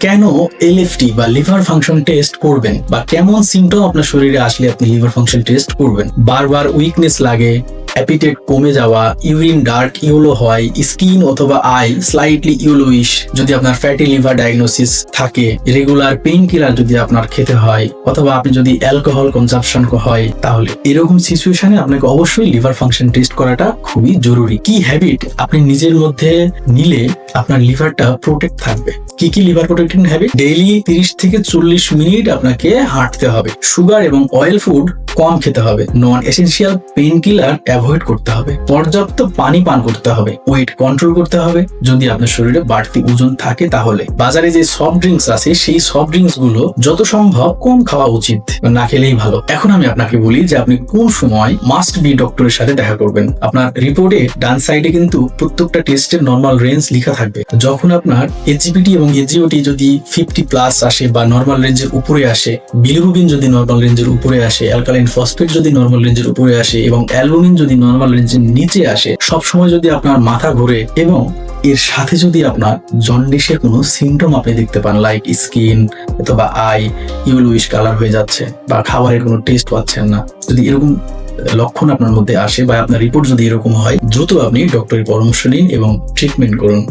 কেন এলএফটি বা liver function test করবেন, বা কেমন সিমটম আপনার শরীরে আসলে আপনি লিভার ফাংশন টেস্ট করবেন? বারবার উইকনেস লাগে, অ্যাপিটেট কমে যাওয়া, ইউরিন ডার্ক ইয়েলো হয়, স্কিন অথবা আই স্লাইটলি ইয়েলোইশ, যদি আপনার ফ্যাটি লিভার ডায়াগনোসিস থাকে, রেগুলার পেইন কিলার যদি আপনার খেতে হয়, অথবা আপনি যদি অ্যালকোহল কনজাম্পশন হয়, তাহলে এরকম সিচুয়েশনে আপনাকে অবশ্যই লিভার ফাংশন টেস্ট করাটা খুবই জরুরি। কি হ্যাবিট আপনি নিজের মধ্যে নিলে আপনার লিভারটা প্রোটেক্ট থাকবে? কি কি লিভার প্রোটেক্টিং হ্যাবিট? ডেইলি 30 থেকে 40 মিনিট আপনাকে হাঁটতে হবে, সুগার এবং অয়েল ফুড কম খেতে হবে, নন এসেনশিয়াল পেইন কিলার অ্যাভয়েড করতে হবে, পর্যাপ্ত পানি পান করতে হবে, ওয়েট কন্ট্রোল করতে হবে। যদি আপনার শরীরে বাড়তি ওজন থাকে তাহলে বাজারে যে সফট ড্রিঙ্কস আছে সেই সফট ড্রিঙ্কস গুলো যত সম্ভব কম খাওয়া উচিত, না খেলেই ভালো। এখন আমি আপনাকে বলি যে আপনি কোন সময় মাস্ট বি ডক্টরের সাথে দেখা করবেন। আপনার রিপোর্টে ডান সাইডে কিন্তু প্রত্যেকটা টেস্টের নরমাল রেঞ্জ লেখা থাকবে। যখন আপনার এইচজিপিটি এবং এইচজিওটি যদি 50+ আসে বা নরমাল রেঞ্জের উপরে আসে, বিলিরুবিন যদি নরমাল রেঞ্জের উপরে আসে, অ্যালকালাইন ফসফেট যদি নরমাল রেঞ্জের উপরে আসে এবং অ্যালবুমিন যদি নরমাল রেঞ্জের নিচে আসে, সবসময় যদি আপনার মাথা ঘোরে এবং এর সাথে যদি আপনার জন্ডিসের কোনো সিমটম আপনি দেখতে পান, লাইক স্কিন অথবা আই ইয়েলোইশ কালার হয়ে যাচ্ছে, বা খাবারের কোনো টেস্ট পাচ্ছেন না, যদি এরকম লক্ষণ আপনার মধ্যে আসে বা আপনার রিপোর্ট যদি এরকম হয়, দ্রুত আপনি ডক্টরের পরামর্শ নিন এবং ট্রিটমেন্ট করুন।